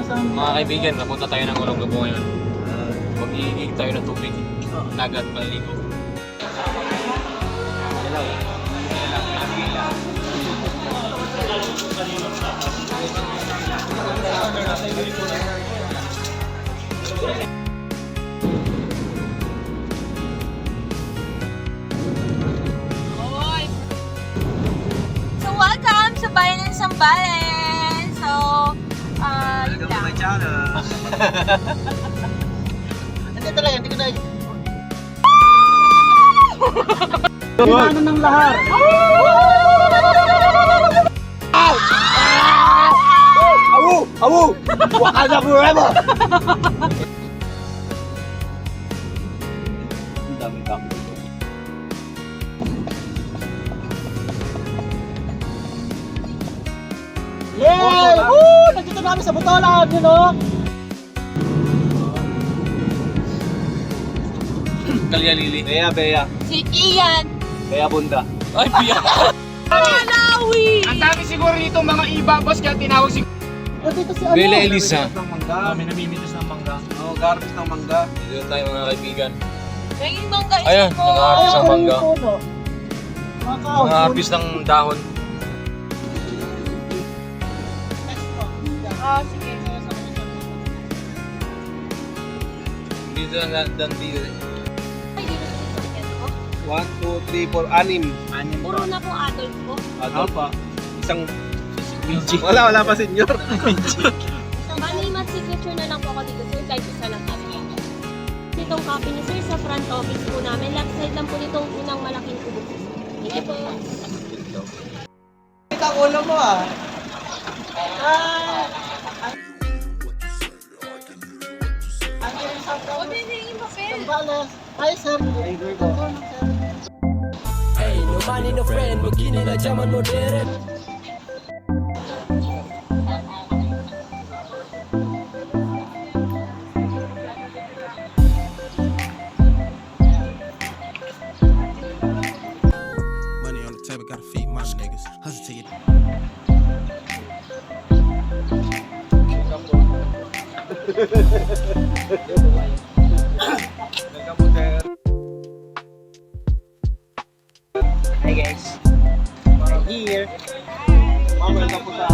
Mga kaibigan, napunta tayo ng Olongapo ngayon. Mag-iigig tayo ng tubig. Dagat, maligo. Hello. So welcome sa Bayan ng Sambales. So, yun lang. Hindi talaga, hindi ko na... Ano ng lahar? Awu! Awu! Wakanda forever! Ang daming kami. Yay! Woo! Nandito na kami sa Butolan, you know? Kalyalili. Bea. Si Ian. Bea Bunda. Ay, biya! Malawi. Ang dami siguro dito mga iba, boss, kaya tinawag siguro. Nandito si ano? Bella Elisa. Ng mangga. Kami namimitas ng mangga. Oo, garbis ng mangga. Dito tayo mga kaibigan. Naging mangga Ayan, isa po. nag-harvest ang mangga. Mga Mga harvest ng dahon. Sige. Dito na dito. Ay, dito sa sasakyan ko. 1, 2, 3, 4, 6. Puro na po adult po. Adult pa. Isang... Wala pa senyor. Manimat signature na lang po ako dito, sir. Kahit isa lang copy. Itong copy ni sir sa front office po namin. Left side lang po nitong unang malaking kubo. Hindi po. Kita ko ulo mo ah. O, hindi yung papel. Sambales. Hi, sir. Hey, no money, no friend, begini na zaman modern. Money on the table, gotta feed my niggas. Hustle till you. Hi guys. I'm here. Mama, welcome po sa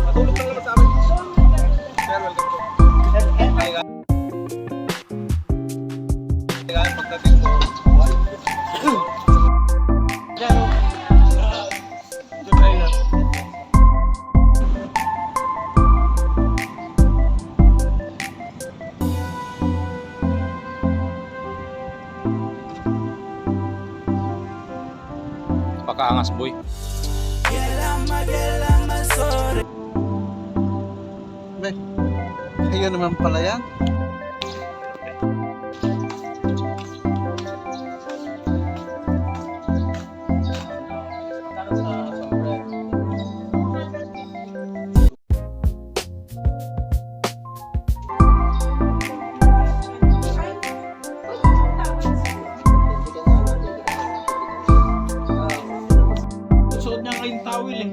Matulog lang naman sa amin. Sir, welcome po. Hi guys. Pagdating ko. Diyan o. Try na. Pakaangas, boy. Ayun naman pala yan. Suot niya kayong tawil eh.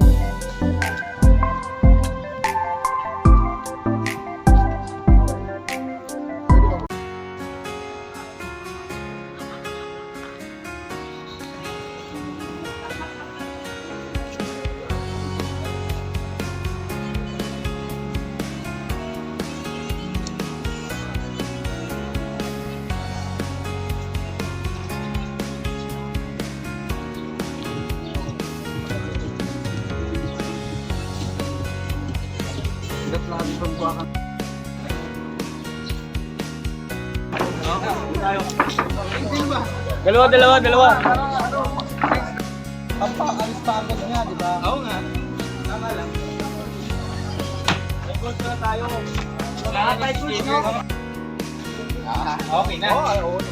That's lahat from Buakan. Dalawa. Alis pa agad niya, di ba? Oo nga. Tama lang. May goals na tayo. Lahat tayo coach, no? Okay na. Oo.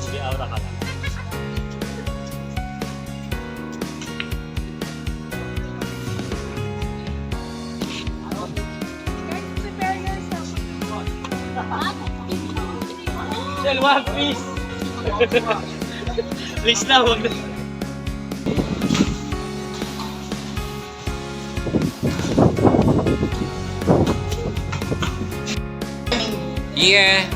Sige, aura ka lang. Superior sa Del, one piece. Please na, huwag na. Yeah.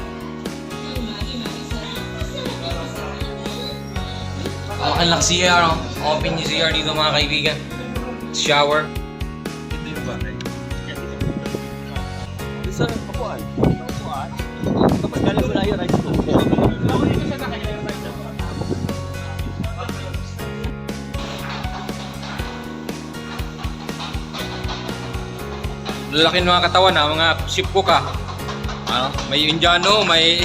Ang laki CR, oh. Open yung CR dito mga kaibigan. Shower. Isa, papuan. Tapos galing ko na yung rice ko. Lalaki ng mga katawan ha, mga ship cook ha. Ano? May Indiano, may...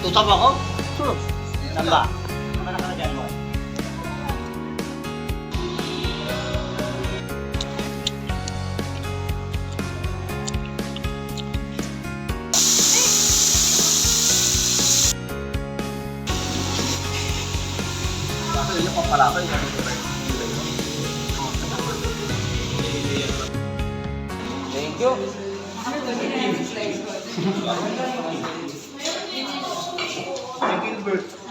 Tutap ako? Sure. Samba. Mana ka na dyan mo? Thank you. Gilbert.